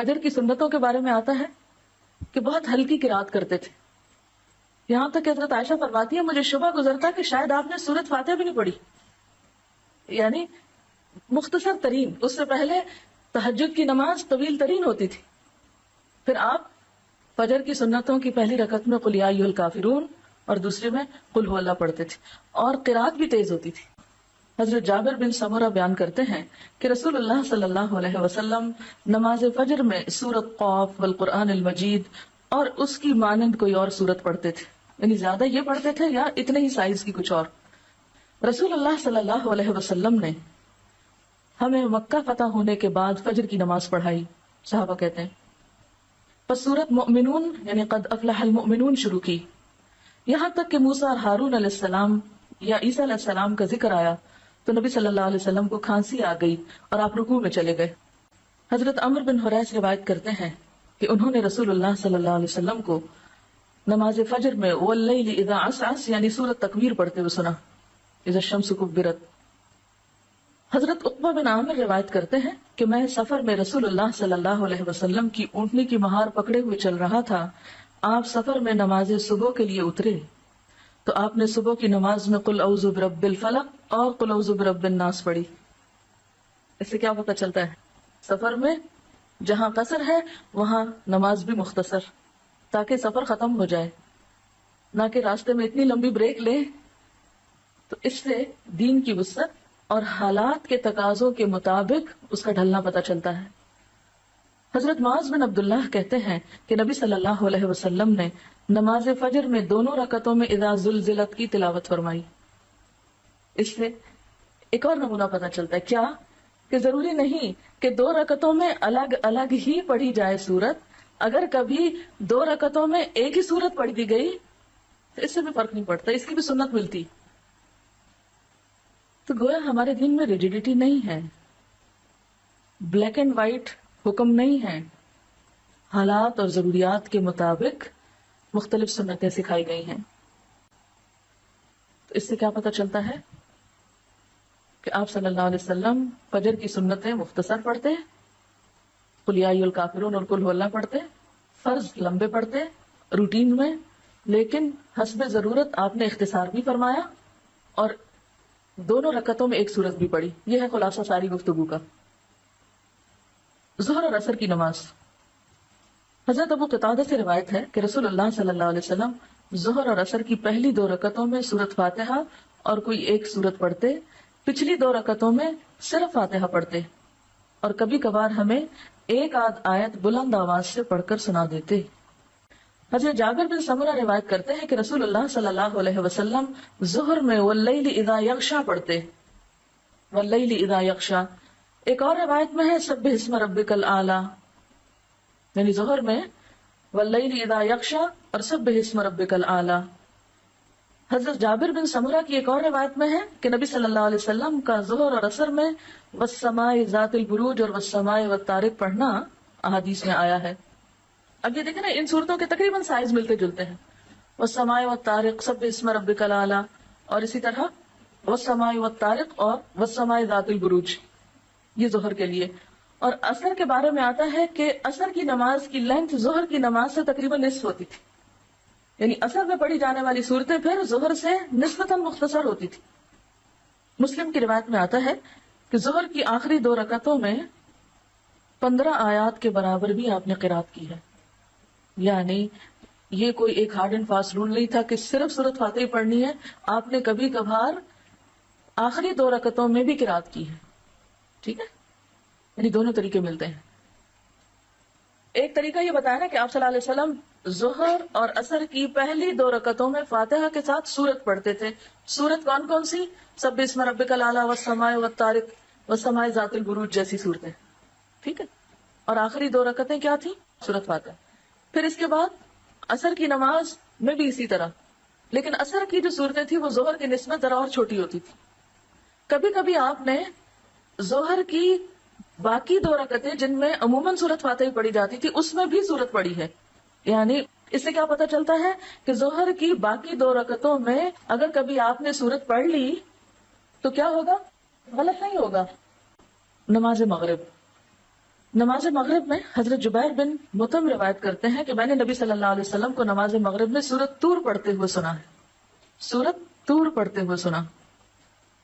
فجر کی سنتوں کے بارے میں آتا ہے کہ بہت ہلکی قرات کرتے تھے، یہاں تک کہ حضرت عائشہ فرماتی ہے مجھے شبہ گزرتا کہ شاید آپ نے سورۃ فاتحہ بھی نہیں پڑھی، یعنی مختصر ترین. اس سے پہلے تہجد کی نماز طویل ترین ہوتی تھی، پھر آپ فجر کی سنتوں کی پہلی رکعت میں قل یا ایھا الکافرون اور دوسرے میں قل ھو اللہ پڑھتے تھے، اور قرات بھی تیز ہوتی تھی. حضرت جابر بن سمرہ بیان کرتے ہیں کہ رسول اللہ صلی اللہ علیہ وسلم نماز فجر میں سورۃ قاف والقرآن المجید اور اس کی مانند کوئی اور سورت پڑھتے تھے، یعنی زیادہ یہ پڑھتے تھے یا اتنے ہی سائز کی کچھ اور. رسول اللہ صلی اللہ علیہ وسلم نے ہمیں مکہ فتح ہونے کے بعد فجر کی نماز پڑھائی. صحابہ کہتے ہیں پس سورۃ مؤمنون یعنی قد افلح المؤمنون شروع کی، یہاں تک کہ موسیٰ اور ہارون علیہ السلام یا عیسیٰ علیہ السلام کا ذکر آیا تو نبی صلی اللہ علیہ وسلم کو کھانسی آ گئی اور آپ رکوع میں چلے گئے. حضرت عمرو بن حریث روایت کرتے ہیں کہ انہوں نے رسول اللہ صلی اللہ علیہ وسلم کو نماز فجر میں واللیل اذا عسعس یعنی سورۃ تکویر پڑھتے ہوئے سنا، اذا الشمس کبرت. حضرت عقبہ بن عامر روایت کرتے ہیں کہ میں سفر میں رسول اللہ صلی اللہ علیہ وسلم کی اونٹنی کی مہار پکڑے ہوئے چل رہا تھا. آپ سفر میں نماز صبح کے لیے اترے تو آپ نے صبح کی نماز میں قل اعوذ برب الفلق اور قل اعوذ برب الناس پڑھی. اس سے کیا پتہ چلتا ہے؟ سفر میں جہاں قصر ہے وہاں نماز بھی مختصر، تاکہ سفر ختم ہو جائے، نہ کہ راستے میں اتنی لمبی بریک لے. تو اس سے دین کی وسعت اور حالات کے تقاضوں کے مطابق اس کا ڈھلنا پتہ چلتا ہے. حضرت معاذ بن عبداللہ کہتے ہیں کہ نبی صلی اللہ علیہ وسلم نے نماز فجر میں دونوں رکعتوں میں اذا زلزلت کی تلاوت فرمائی. اس سے ایک اور نمونہ پتہ چلتا ہے، کیا کہ ضروری نہیں کہ 2 رکعتوں میں الگ الگ ہی پڑھی جائے سورت. اگر کبھی 2 رکعتوں میں ایک ہی سورت پڑھ دی گئی تو اس سے بھی فرق نہیں پڑتا، اس کی بھی سنت ملتی. تو گویا ہمارے دین میں ریجیڈیٹی نہیں ہے، بلیک اینڈ وائٹ حکم نہیں ہے، حالات اور ضروریات کے مطابق مختلف سنتیں سکھائی گئی ہیں. تو اس سے کیا پتہ چلتا ہے کہ آپ صلی اللہ علیہ وسلم فجر کی سنتیں مختصر پڑھتے، قل یا ایھا الکافرون اور قل ھو اللہ پڑھتے، فرض لمبے پڑھتے روٹین میں، لیکن حسب ضرورت آپ نے اختصار بھی فرمایا اور دونوں رکعتوں میں ایک سورت بھی پڑھی. یہ ہے خلاصہ ساری گفتگو کا. ظہر اور عصر کی نماز. حضرت ابو قتادہ سے روایت ہے کہ رسول اللہ صلی اللہ علیہ وسلم ظہر اور عصر کی پہلی 2 رکعتوں میں سورۃ فاتحہ اور کوئی ایک سورت پڑھتے، پچھلی 2 رکعتوں میں صرف فاتحہ پڑھتے، اور کبھی کبھار ہمیں ایک آدھ آیت بلند آواز سے پڑھ کر سنا دیتے. حضرت جابر بن سمرہ روایت کرتے ہیں کہ رسول اللہ صلی اللہ علیہ وسلم ظہر میں واللیل اذا یغشا پڑھتے، واللیل اذا یغشا. ایک اور روایت میں ہے سبح اسم ربک الاعلی، یعنی ظہر میں واللیل اذا یغشا اور سبح اسم ربک الاعلی. حضرت جابر بن سمرہ کی ایک اور روایت میں ہے کہ نبی صلی اللہ علیہ وسلم کا ظہر اور عصر میں والسماء ذات البروج اور والسماء والطارق پڑھنا احادیث میں آیا ہے. اب یہ دیکھیں نا، ان صورتوں کے تقریباً سائز ملتے جلتے ہیں، والسماء والطارق، سبح اسم ربک الاعلی، اور اسی طرح والسماء والطارق اور والسماء ذات البروج، یہ ظہر کے لیے. اور عصر کے بارے میں آتا ہے کہ عصر کی نماز کی لینتھ ظہر کی نماز سے تقریباً نصف ہوتی تھی، یعنی عصر میں پڑھی جانے والی صورتیں پھر ظہر سے نسبتاً مختصر ہوتی تھی. مسلم کی روایت میں آتا ہے کہ ظہر کی آخری 2 رکعتوں میں 15 آیات کے برابر بھی آپ نے قرات کی ہے. یعنی یہ کوئی ایک ہارڈ اینڈ فاسٹ رول نہیں تھا کہ صرف سورۃ فاتحہ پڑھنی ہے، آپ نے کبھی کبھار آخری 2 رکعتوں میں بھی قرات کی ہے. ٹھیک ہے، یعنی دونوں طریقے ملتے ہیں. ایک طریقہ یہ بتایا نا کہ آپ صلی اللہ علیہ وسلم ظہر اور عصر کی پہلی 2 رکعتوں میں فاتحہ کے ساتھ سورت پڑھتے تھے. سورت کون کون سی؟ سبح اسم ربک الاعلی والسماء والطارق والسماء ذات البروج جیسی صورتیں. ٹھیک ہے، اور آخری 2 رکعتیں کیا تھی؟ سورت فاتحہ. پھر اس کے بعد عصر کی نماز میں بھی اسی طرح، لیکن عصر کی جو صورتیں تھی وہ ظہر کی نسبت ذرا اور چھوٹی ہوتی تھی. کبھی کبھی آپ نے ظہر کی باقی 2 رکعتیں جن میں عموماً سورت فاتحہ پڑھی جاتی تھی اس میں بھی سورت پڑھی ہے. یعنی اس سے کیا پتہ چلتا ہے کہ ظہر کی باقی 2 رکعتوں میں اگر کبھی آپ نے سورت پڑھ لی تو کیا ہوگا؟ غلط نہیں ہوگا. نماز مغرب نماز مغرب میں حضرت جبیر بن مطعم روایت کرتے ہیں کہ میں نے نبی صلی اللہ علیہ وسلم کو نماز مغرب میں سورۃ طور پڑھتے ہوئے سنا ہے. سورۃ طور پڑھتے ہوئے سنا.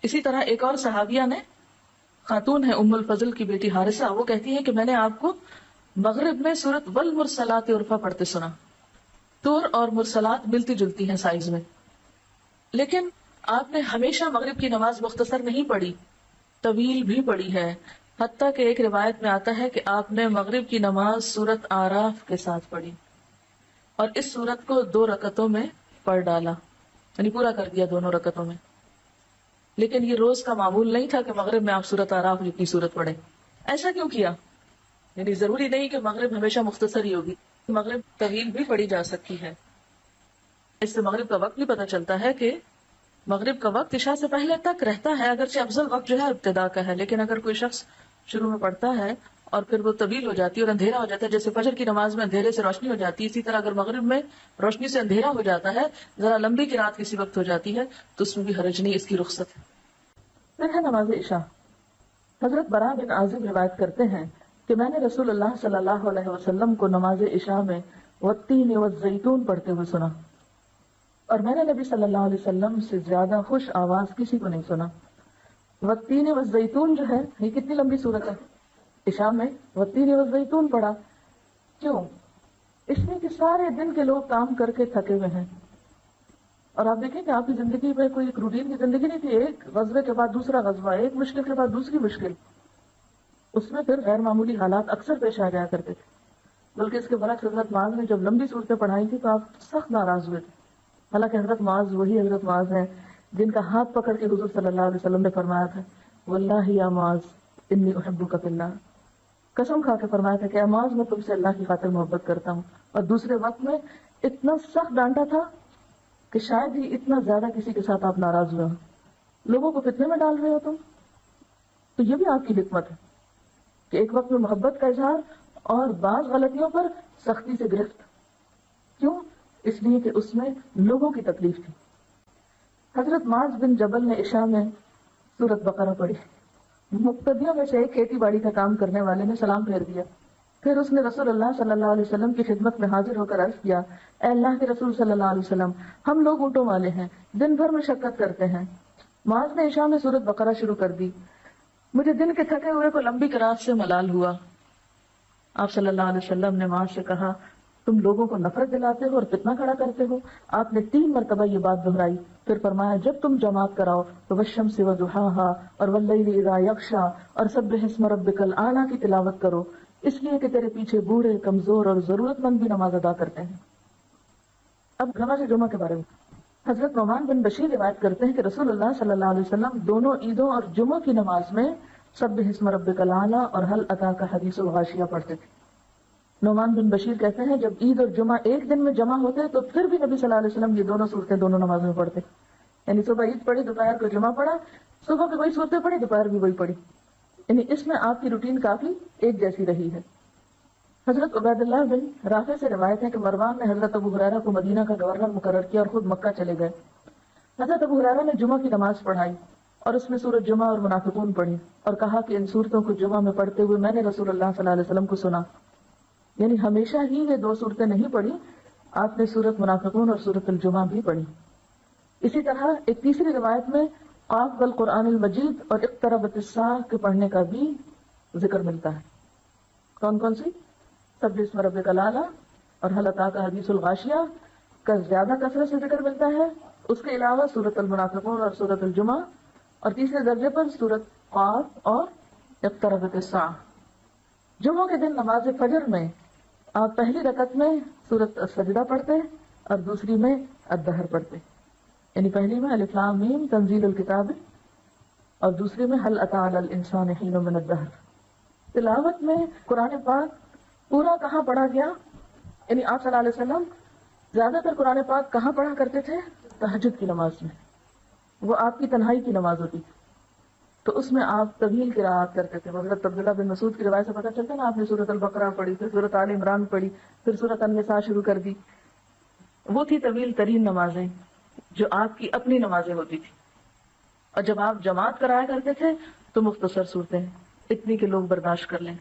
اسی طرح ایک اور صحابیہ نے، خاتون ہے ام الفضل کی بیٹی حارثہ، وہ کہتی ہے کہ میں نے آپ کو مغرب میں سورۃ والمرسلات عرفا پڑھتے سنا. طور اور مرسلات ملتی جلتی ہیں سائز میں، لیکن آپ نے ہمیشہ مغرب کی نماز مختصر نہیں پڑھی، طویل بھی پڑھی ہے. حتیٰ کہ ایک روایت میں آتا ہے کہ آپ نے مغرب کی نماز سورۃ آراف کے ساتھ پڑھی اور اس سورت کو 2 رکعتوں میں پڑھ ڈالا، یعنی پورا کر دیا دونوں رکعتوں میں. لیکن یہ روز کا معمول نہیں تھا کہ مغرب میں آپ سورۃ آراف جتنی سورت پڑھیں. ایسا کیوں کیا؟ یعنی ضروری نہیں کہ مغرب ہمیشہ مختصر ہی ہوگی، مغرب طویل بھی پڑھی جا سکتی ہے. اس سے مغرب کا وقت بھی پتہ چلتا ہے کہ مغرب کا وقت عشاء سے پہلے تک رہتا ہے، اگرچہ افضل وقت جو ہے ابتدا کا ہے. لیکن اگر کوئی شخص شروع میں پڑھتا ہے اور پھر وہ طویل ہو جاتی ہے اور اندھیرا ہو جاتا ہے، جیسے فجر کی نماز میں اندھیرے سے روشنی ہو جاتی ہے، اسی طرح اگر مغرب میں روشنی سے اندھیرا ہو جاتا ہے، ذرا لمبی کی رات کسی وقت ہو جاتی ہے، تو اس میں بھی حرج نہیں، اس کی رخصت ہے. پھر ہے نماز عشاء. حضرت براء بن عازب روایت کرتے ہیں کہ میں نے رسول اللہ صلی اللہ علیہ وسلم کو نماز عشاء میں والتین والزیتون پڑھتے ہوئے سنا، اور میں نے نبی صلی اللہ علیہ وسلم سے زیادہ خوش آواز کسی کو نہیں سنا. والتین والزیتون جو ہے یہ کتنی لمبی صورت ہے، عشاء میں والتین والزیتون پڑھا. کیوں؟ اس لیے کہ سارے دن کے لوگ کام کر کے تھکے ہوئے ہیں، اور آپ دیکھیں کہ آپ کی زندگی میں کوئی ایک روٹین کی زندگی نہیں تھی، ایک غزوے کے بعد دوسرا غزوہ، ایک مشکل کے بعد دوسری مشکل. اس میں پھر غیر معمولی حالات اکثر پیش آ جایا کرتے تھے. بلکہ اس کے برعکس حضرت معاذ نے جب لمبی صورتیں پڑھائی تھی تو آپ سخت ناراض ہوئے تھے. حالانکہ حضرت معاذ وہی حضرت معاذ ہیں جن کا ہاتھ پکڑ کے حضور صلی اللہ علیہ وسلم نے فرمایا تھا واللہ یا معاذ انی احبک فی اللہ، قسم کھا کے فرمایا تھا کہ اے معاذ میں تم سے اللہ کی خاطر محبت کرتا ہوں. اور دوسرے وقت میں اتنا سخت ڈانٹا تھا کہ شاید ہی اتنا زیادہ کسی کے ساتھ آپ ناراض ہوئے ہو. لوگوں کو فتنے میں ڈال رہے ہو تم. تو یہ بھی آپ کی حکمت ہے کہ ایک وقت میں محبت کا اظہار اور بعض غلطیوں پر سختی سے گرفت. کیوں؟ اس لیے کہ اس میں لوگوں کی تکلیف تھی. حضرت معاذ بن جبل نے عشاء میں سورۃ بقرہ پڑھی. مقتدیوں میں سے ایک کھیتی باڑی کا کام کرنے والے نے سلام پھیر دیا. پھر اس نے رسول اللہ صلی اللہ علیہ وسلم کی خدمت میں حاضر ہو کر عرض کیا اے اللہ کے رسول صلی اللہ علیہ وسلم، ہم لوگ اونٹوں والے ہیں، دن بھر مشقت کرتے ہیں. معاذ نے عشاء میں سورۃ بقرہ شروع کر دی. مجھے دن کے تھکے ہوئے کو لمبی قرات سے ملال ہوا. آپ صلی اللہ علیہ وسلم نے معاذ سے کہا تم لوگوں کو نفرت دلاتے ہو اور فتنہ کھڑا کرتے ہو. آپ نے 3 مرتبہ یہ بات دہرائی. پھر فرمایا جب تم جماعت کراؤ تو والشمس وضحاہا اور واللیل اذا یغشا اور سبح اسم ربک الاعلی کی تلاوت کرو، اس لیے کہ تیرے پیچھے بوڑھے، کمزور اور ضرورت مند بھی نماز ادا کرتے ہیں. اب نماز جمعہ کے بارے میں حضرت نعمان بن بشیر روایت کرتے ہیں کہ رسول اللہ صلی اللہ علیہ وسلم دونوں عیدوں اور جمعہ کی نماز میں سبح اسم ربک الاعلی اور هل اتاک حدیث الغاشیہ پڑھتے تھے. نعمان بن بشیر کہتے ہیں جب عید اور جمعہ ایک دن میں جمع ہوتے تو پھر بھی نبی صلی اللہ علیہ وسلم یہ دونوں صورتیں دونوں نماز میں پڑھتے. یعنی صبح عید پڑھی، دوپہر کو جمعہ پڑھا، صبح بھی وہی صورتیں پڑھی، دوپہر بھی وہی پڑھی. یعنی اس میں آپ کی روٹین کافی ایک جیسی رہی ہے. حضرت عبید اللہ بن رافع سے روایت ہے کہ مروان نے حضرت ابو ہریرہ کو مدینہ کا گورنر مقرر کیا اور خود مکہ چلے گئے. حضرت ابو ہریرہ نے جمعہ کی نماز پڑھائی اور اس میں سورۃ جمعہ اور منافقون پڑھی اور کہا کہ ان صورتوں کو جمعہ میں پڑھتے ہوئے میں نے رسول اللہ صلی اللہ علیہ وسلم کو سنا. یعنی ہمیشہ ہی یہ 2 صورتیں نہیں پڑھی، آپ نے سورۃ منافقون اور سورۃ الجمعہ بھی پڑھی. اسی طرح ایک تیسری روایت میں قاف والقرآن المجید اور اقتربت الساعہ کے پڑھنے کا بھی ذکر ملتا ہے. کون کون سی؟ سبح اسم ربک الاعلی اور هل اتاک حدیث الغاشیہ کا زیادہ کثرت سے ذکر ملتا ہے. اس کے علاوہ سورۃ المنافقون اور سورۃ الجمعہ، اور تیسرے درجے پر سورۃ قاف اور اقتربت الساعہ. جمعہ کے دن نماز فجر میں آپ پہلی رکعت میں سورۃ السجدہ پڑھتے اور دوسری میں الدہر پڑھتے. یعنی پہلی میں الف لام میم تنزیل الکتاب اور دوسری میں هل اتى على الانسان حين من الدهر. تلاوت میں قرآن پاک پورا کہاں پڑھا گیا؟ یعنی آپ صلی اللہ علیہ وسلم زیادہ تر قرآن پاک کہاں پڑھا کرتے تھے؟ تہجد کی نماز میں. وہ آپ کی تنہائی کی نماز ہوتی تھی تو اس میں آپ طویل قراءت کرتے تھے. حضرت عبداللہ بن مسعود کی روایت سے پتہ چلتا ہے نا، آپ نے سورۃ البقرہ پڑھی، پھر سورۃ آل عمران پڑھی، پھر سورۃ النساء شروع کر دی. وہ تھی طویل ترین نمازیں جو آپ کی اپنی نمازیں ہوتی تھی. اور جب آپ جماعت کرایا کرتے تھے تو مختصر صورتیں اتنی کہ لوگ برداشت کر لیں.